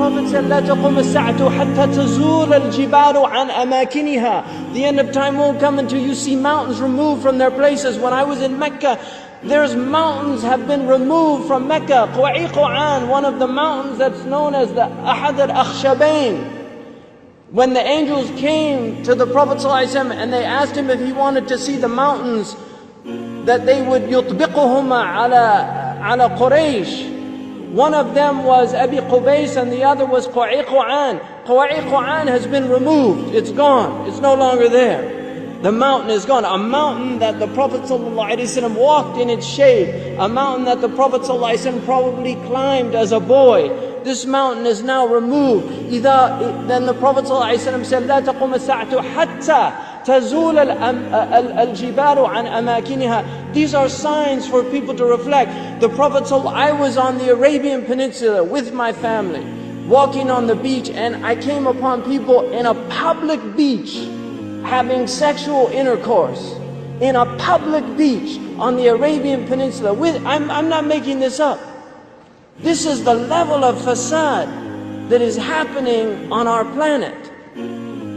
Prophet said, لا تقوم الساعة حتى تزول الجبال عن أماكنها. The end of time won't come until you see mountains removed from their places. When I was in Mecca, there's mountains have been removed from Mecca. Quwa'iqan, one of the mountains that's known as the Ahad al-Akhshabain. When the angels came to the Prophet ﷺ and they asked him if he wanted to see the mountains that they would يطبقهما على قريش. One of them was Abi Qubays and the other was Quwa'iqan. Quwa'iqan has been removed. It's gone. It's no longer there. The mountain is gone. A mountain that the Prophet ﷺ walked in its shade. A mountain that the Prophet ﷺ probably climbed as a boy. This mountain is now removed. Then the Prophet ﷺ said, لا تقوم الساعة حتى تزول الجبال عن أماكنها. These are signs for people to reflect. The Prophet I was on the Arabian Peninsula with my family, walking on the beach, and I came upon people in a public beach having sexual intercourse. In a public beach on the Arabian Peninsula. I'm not making this up. This is the level of fasad that is happening on our planet.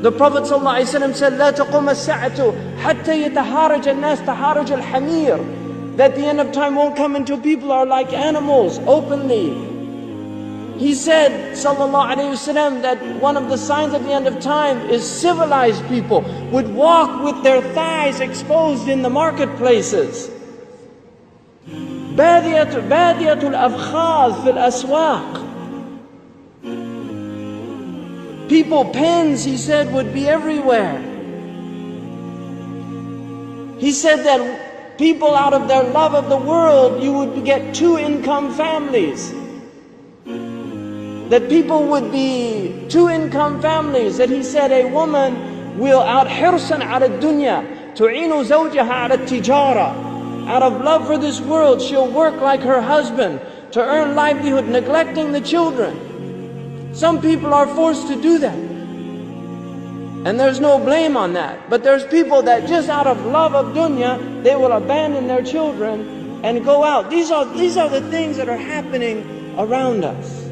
The Prophet ﷺ said, لا تقوم الساعة حتى يتهارج الناس تهارج الحمير. That the end of time won't come until people are like animals openly. He said, sallallahu alayhi wasallam, that one of the signs of the end of time is civilized people would walk with their thighs exposed in the marketplaces. بادية الأفخاذ في الأسواق. People, pens, he said, would be everywhere. He said that people, out of their love of the world, you would get two-income families. That people would be two-income families. That he said a woman will out حرصا على الدنيا تعين زوجها على التجارة. Out of love for this world, she'll work like her husband to earn livelihood, neglecting the children. Some people are forced to do that. And there's no blame on that. But there's people that just out of love of dunya, they will abandon their children and go out. These are the things that are happening around us.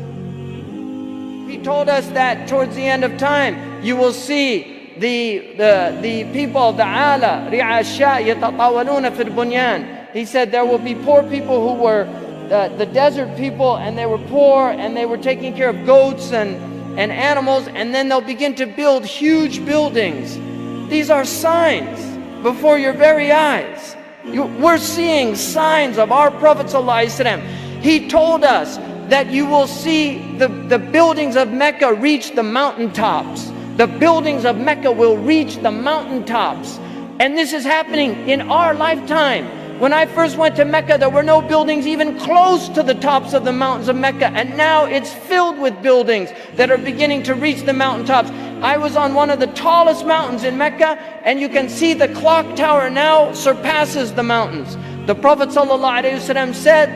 He told us that towards the end of time, you will see the people of the ala, ri'asha yatatawaluna fil bunyan. He said there will be poor people who were the desert people, and they were poor and they were taking care of goats and animals, and then they'll begin to build huge buildings. These are signs before your very eyes. We're seeing signs of our Prophet ﷺ. He told us that you will see the buildings of Mecca reach the mountaintops. The buildings of Mecca will reach the mountaintops. And this is happening in our lifetime. When I first went to Mecca, there were no buildings even close to the tops of the mountains of Mecca. And now it's filled with buildings that are beginning to reach the mountaintops. I was on one of the tallest mountains in Mecca, and you can see the clock tower now surpasses the mountains. The Prophet ﷺ said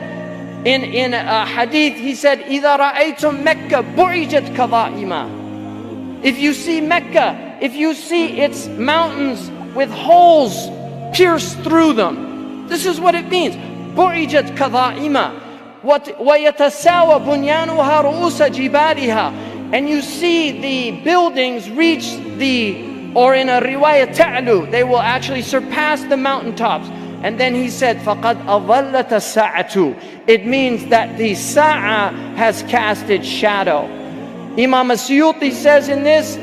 in a hadith, he said, إِذَا رَأَيْتُمْ مَكَّةَ بُعِجَتْ كَظَائِمًا. If you see Mecca, if you see its mountains with holes pierced through them, this is what it means. بُعِجَتْ كَظَائِمًا وَيَتَسَاوَى بُنْيَانُهَا رُؤُوسَ جِبَالِهَا. And you see the buildings reach or in a riwayah ta'lu, they will actually surpass the mountaintops. And then he said, فَقَدْ أَظَلَّتَ السَّاعَةُ. It means that the Sa'a has cast its shadow. Imam As-Suyuti says in this,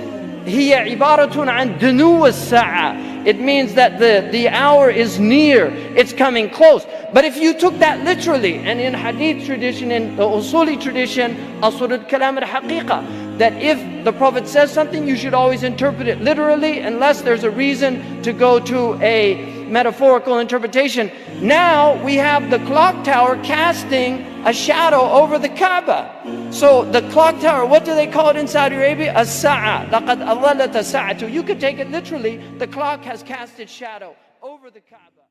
هِيَ عِبَارَةٌ عَنْ دُنُوَ السَّاعَةِ. It means that the hour is near, it's coming close. But if you took that literally, and in hadith tradition, in the usuli tradition, asrul kalam al-haqiqa, that if the Prophet says something, you should always interpret it literally, unless there's a reason to go to a metaphorical interpretation. Now we have the clock tower casting a shadow over the Kaaba. So the clock tower, what do they call it in Saudi Arabia? الساعة. لقد أظلت الساعة. You could take it literally. The clock has cast its shadow over the Kaaba.